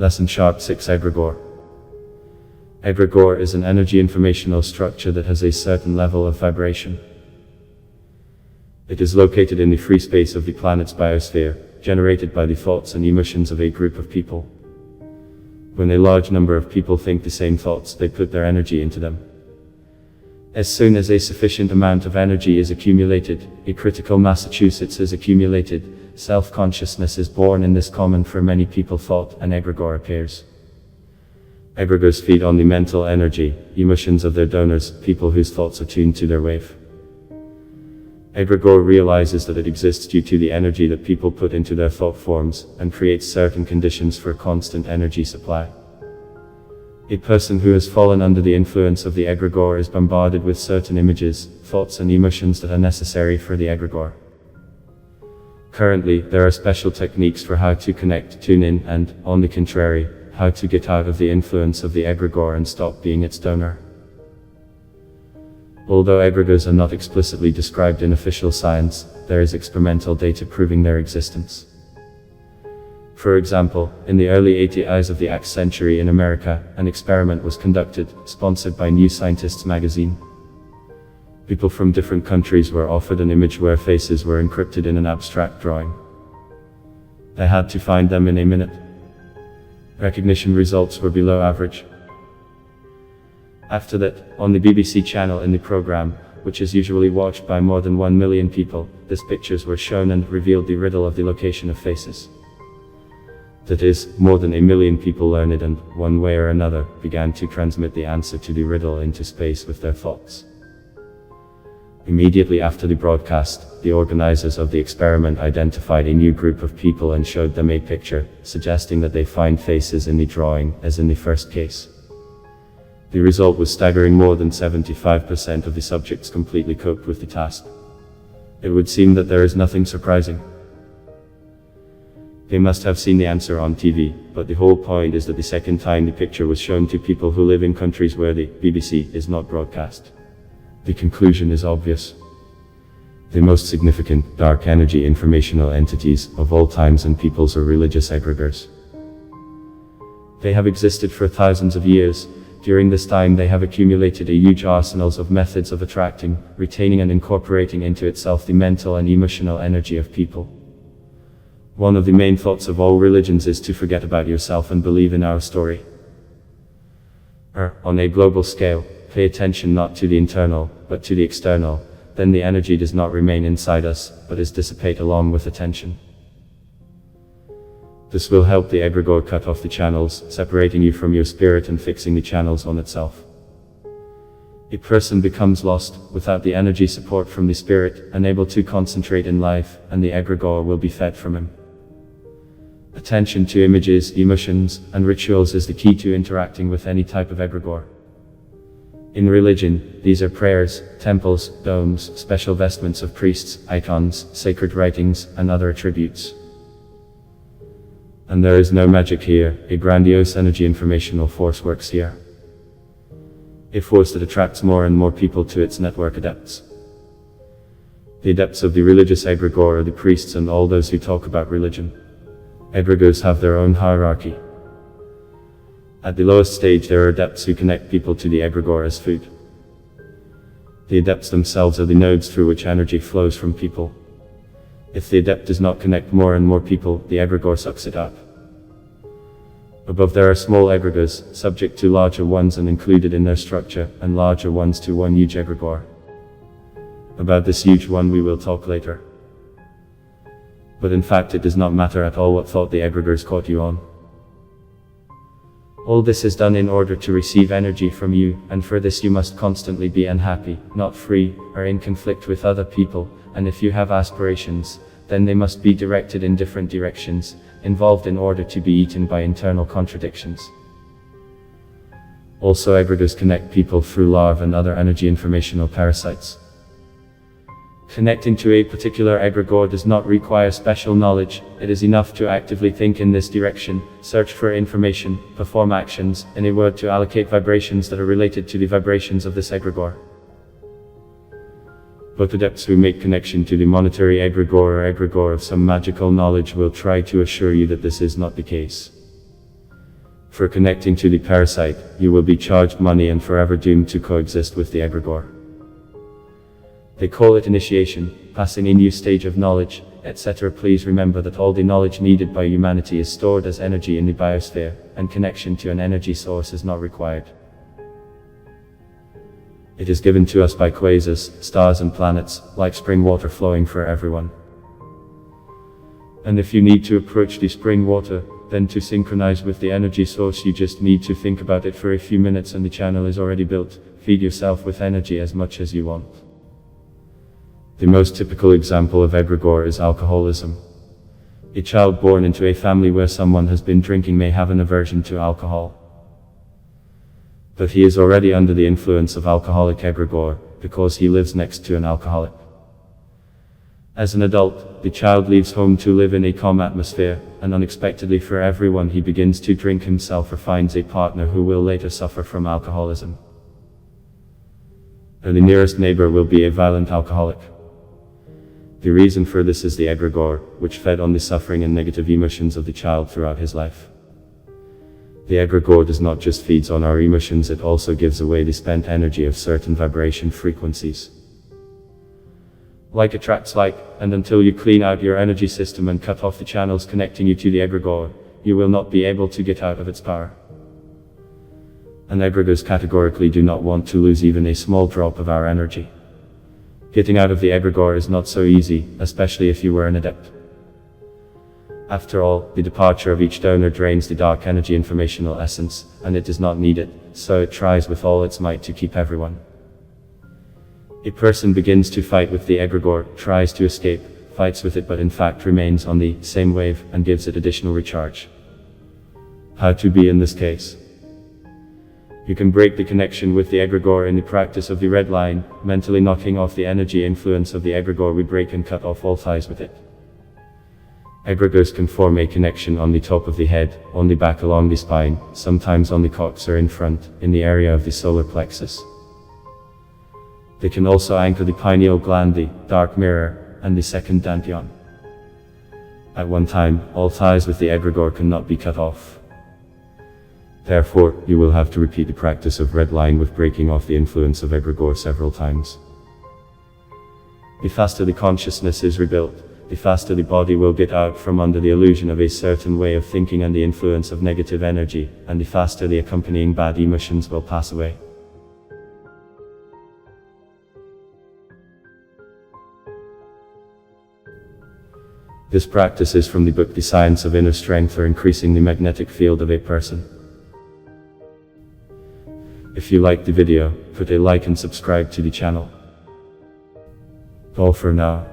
Lesson Sharp 6 Egregor. Egregor is an energy-informational structure that has a certain level of vibration. It is located in the free space of the planet's biosphere, generated by the thoughts and emotions of a group of people. When a large number of people think the same thoughts, they put their energy into them. As soon as a sufficient amount of energy is accumulated, a critical Massachusetts is accumulated, self-consciousness is born in this common for many people thought, and egregor appears. Egregors feed on the mental energy, emotions of their donors, people whose thoughts are tuned to their wave. Egregor realizes that it exists due to the energy that people put into their thought forms, and creates certain conditions for constant energy supply. A person who has fallen under the influence of the egregor is bombarded with certain images, thoughts and emotions that are necessary for the egregor. Currently, there are special techniques for how to connect, tune in, and, on the contrary, how to get out of the influence of the egregor and stop being its donor. Although egregors are not explicitly described in official science, there is experimental data proving their existence. For example, in the early 80s of the X century in America, an experiment was conducted, sponsored by New Scientist magazine. People from different countries were offered an image where faces were encrypted in an abstract drawing. They had to find them in a minute. Recognition results were below average. After that, on the BBC channel in the program, which is usually watched by more than 1 million people, these pictures were shown and revealed the riddle of the location of faces. That is, more than 1 million people learned and, one way or another, began to transmit the answer to the riddle into space with their thoughts. Immediately after the broadcast, the organizers of the experiment identified a new group of people and showed them a picture, suggesting that they find faces in the drawing, as in the first case. The result was staggering: more than 75% of the subjects completely coped with the task. It would seem that there is nothing surprising. They must have seen the answer on TV, but the whole point is that the second time the picture was shown to people who live in countries where the BBC is not broadcast. The conclusion is obvious. The most significant, dark energy informational entities, of all times and peoples are religious egregors. They have existed for thousands of years. During this time they have accumulated a huge arsenals of methods of attracting, retaining and incorporating into itself the mental and emotional energy of people. One of the main thoughts of all religions is to forget about yourself and believe in our story. On a global scale, pay attention not to the internal, but to the external, then the energy does not remain inside us, but is dissipate along with attention. This will help the egregor cut off the channels, separating you from your spirit and fixing the channels on itself. A person becomes lost, without the energy support from the spirit, unable to concentrate in life, and the egregor will be fed from him. Attention to images, emotions, and rituals is the key to interacting with any type of egregor. In religion, these are prayers, temples, domes, special vestments of priests, icons, sacred writings, and other attributes. And there is no magic here, a grandiose energy informational force works here. A force that attracts more and more people to its network adepts. The adepts of the religious egregor are the priests and all those who talk about religion. Egregors have their own hierarchy. At the lowest stage there are adepts who connect people to the egregor as food. The adepts themselves are the nodes through which energy flows from people. If the adept does not connect more and more people, the egregor sucks it up. Above there are small egregors, subject to larger ones and included in their structure, and larger ones to one huge egregor. About this huge one we will talk later. But in fact it does not matter at all what thought the egregors caught you on. All this is done in order to receive energy from you, and for this you must constantly be unhappy, not free, or in conflict with other people, and if you have aspirations, then they must be directed in different directions, involved in order to be eaten by internal contradictions. Also egregors connect people through larvae and other energy informational parasites. Connecting to a particular egregor does not require special knowledge, it is enough to actively think in this direction, search for information, perform actions, in a word to allocate vibrations that are related to the vibrations of this egregor. But adepts who make connection to the monetary egregor or egregor of some magical knowledge will try to assure you that this is not the case. For connecting to the parasite, you will be charged money and forever doomed to coexist with the Egregor. They call it initiation, passing a new stage of knowledge, etc. Please remember that all the knowledge needed by humanity is stored as energy in the biosphere, and connection to an energy source is not required. It is given to us by quasars, stars and planets, like spring water flowing for everyone. And if you need to approach the spring water, then to synchronize with the energy source you just need to think about it for a few minutes and the channel is already built. Feed yourself with energy as much as you want. The most typical example of Egregor is alcoholism. A child born into a family where someone has been drinking may have an aversion to alcohol. But he is already under the influence of alcoholic Egregor, because he lives next to an alcoholic. As an adult, the child leaves home to live in a calm atmosphere, and unexpectedly for everyone he begins to drink himself or finds a partner who will later suffer from alcoholism. And the nearest neighbor will be a violent alcoholic. The reason for this is the Egregor, which fed on the suffering and negative emotions of the child throughout his life. The Egregor does not just feeds on our emotions, it also gives away the spent energy of certain vibration frequencies. Like attracts like, and until you clean out your energy system and cut off the channels connecting you to the Egregor, you will not be able to get out of its power. And Egregors categorically do not want to lose even a small drop of our energy. Getting out of the Egregor is not so easy, especially if you were an adept. After all, the departure of each donor drains the dark energy informational essence, and it does not need it, so it tries with all its might to keep everyone. A person begins to fight with the Egregor, tries to escape, fights with it but in fact remains on the same wave, and gives it additional recharge. How to be in this case? You can break the connection with the Egregor in the practice of the red line, mentally knocking off the energy influence of the Egregor. We break and cut off all ties with it. Egregors can form a connection on the top of the head, on the back along the spine, sometimes on the coccyx or in front, in the area of the solar plexus. They can also anchor the pineal gland, the dark mirror, and the second dantian. At one time, all ties with the Egregor cannot be cut off. Therefore, you will have to repeat the practice of red line with breaking off the influence of Egregor several times. The faster the consciousness is rebuilt, the faster the body will get out from under the illusion of a certain way of thinking and the influence of negative energy, and the faster the accompanying bad emotions will pass away. This practice is from the book The Science of Inner Strength, or Increasing the Magnetic Field of a Person. If you liked the video, put a like and subscribe to the channel. All for now.